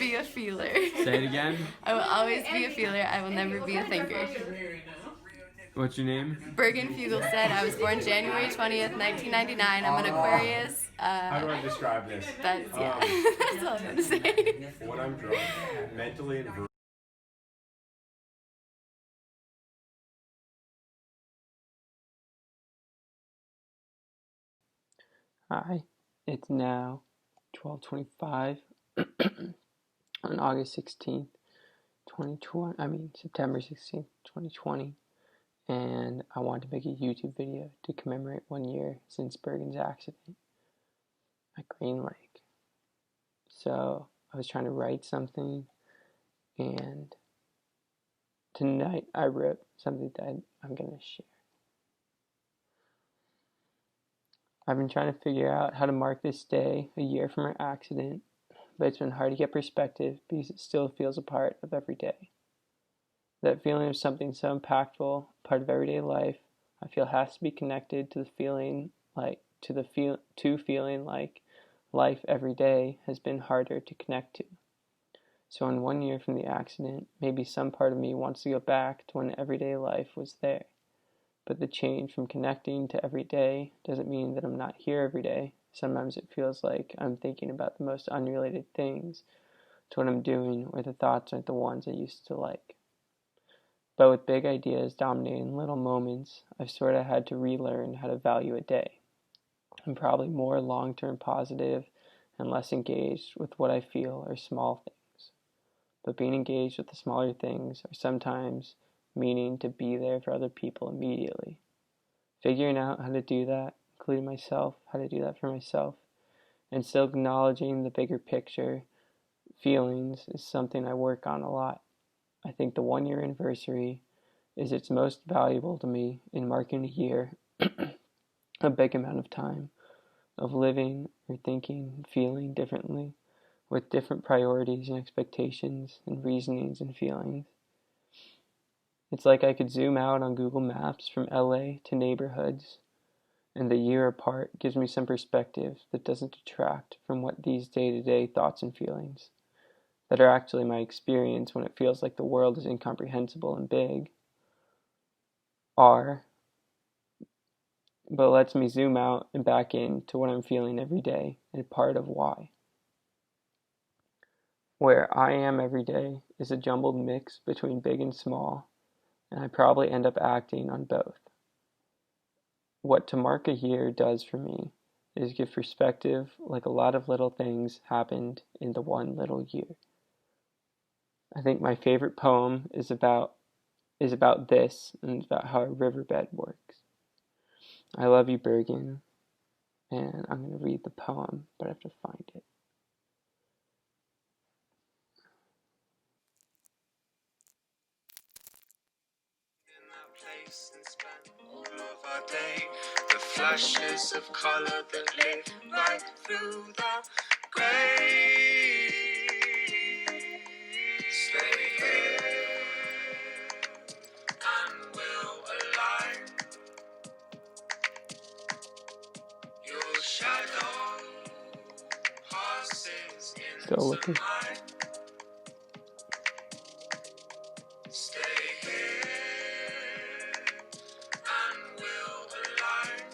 be a feeler. Say it again. I will always be a feeler. I will never be a thinker. What's your name? Bergen said, I was born January 20th, 1999. I'm an Aquarius. How do I describe this? That's all I'm going to say. When I'm drunk, mentally and verbally. Hi, it's now 12:25 on August 16th, 2020, September 16th, 2020, and I wanted to make a YouTube video to commemorate 1 year since Bergen's accident at Green Lake. So I was trying to write something, and tonight I wrote something that I'm going to share. I've been trying to figure out how to mark this day a year from our accident, but it's been hard to get perspective because it still feels a part of every day. That feeling of something so impactful, part of everyday life, I feel has to be connected to the feeling like feeling like life every day has been harder to connect to. So in 1 year from the accident, maybe some part of me wants to go back to when everyday life was there. But the change from connecting to every day doesn't mean that I'm not here every day. Sometimes it feels like I'm thinking about the most unrelated things to what I'm doing, or the thoughts aren't the ones I used to like. But with big ideas dominating little moments, I've sort of had to relearn how to value a day. I'm probably more long-term positive and less engaged with what I feel are small things. But being engaged with the smaller things are sometimes meaning to be there for other people immediately. Figuring out how to do that, including myself, how to do that for myself, and still acknowledging the bigger picture feelings is something I work on a lot. I think the 1 year anniversary is its most valuable to me in marking a year, a big amount of time of living or thinking, feeling differently, with different priorities and expectations and reasonings and feelings. It's like I could zoom out on Google Maps from LA to neighborhoods, and the year apart gives me some perspective that doesn't detract from what these day-to-day thoughts and feelings that are actually my experience when it feels like the world is incomprehensible and big are, but lets me zoom out and back in to what I'm feeling every day and part of why. Where I am every day is a jumbled mix between big and small, and I probably end up acting on both. What to mark a year does for me is give perspective, like a lot of little things happened in the one little year. I think my favorite poem is about this, and it's about how a riverbed works. I love you, Bergen, and I'm going to read the poem, but I have to find it. And spend all of our day, the flashes of color that lit right through the gray. Stay here and we'll align. Your shadow passes Still into looking. mine. Stay here and we'll align.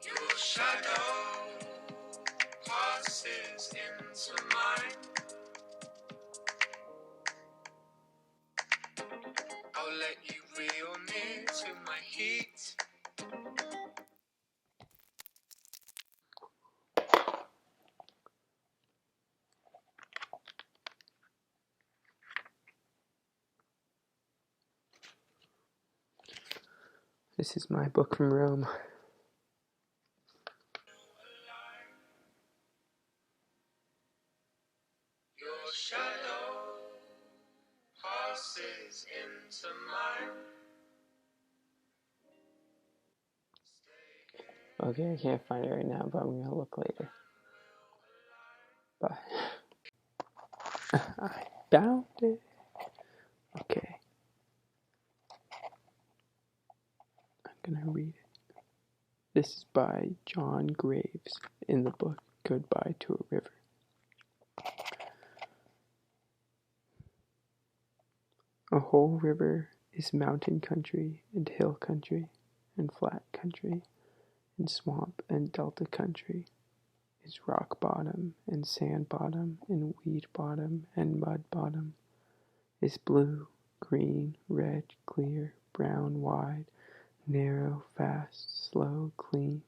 Your shadow passes into mine. I'll let you reel near to my heat. This is my book from Rome. Your shadow passes into mine. Okay, I can't find it right now, but I'm going to look later. Bye. I found it. Okay. I'm going to read it. This is by John Graves in the book Goodbye to a river. A whole river is mountain country and hill country and flat country and swamp and delta country, is rock bottom and sand bottom and weed bottom and mud bottom, is blue, green, red, clear, brown, wide, narrow, fast, slow, clean,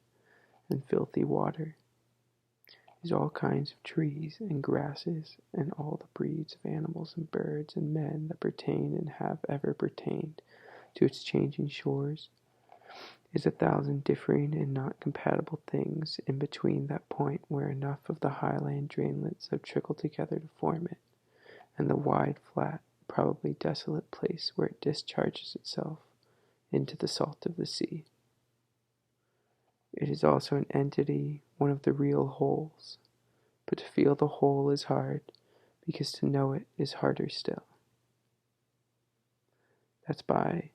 and filthy water, is all kinds of trees and grasses and all the breeds of animals and birds and men that pertain and have ever pertained to its changing shores, is 1,000 differing and not compatible things in between that point where enough of the highland drainlets have trickled together to form it, and the wide, flat, probably desolate place where it discharges itself into the salt of the sea. It is also an entity, one of the real wholes, but to feel the whole is hard, because to know it is harder still. That's by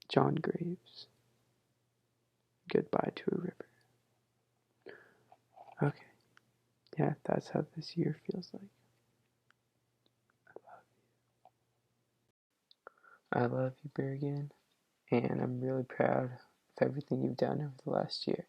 John Graves. Goodbye to a river. Okay. Yeah, that's how this year feels like. I love you, Bergen, and I'm really proud of everything you've done over the last year.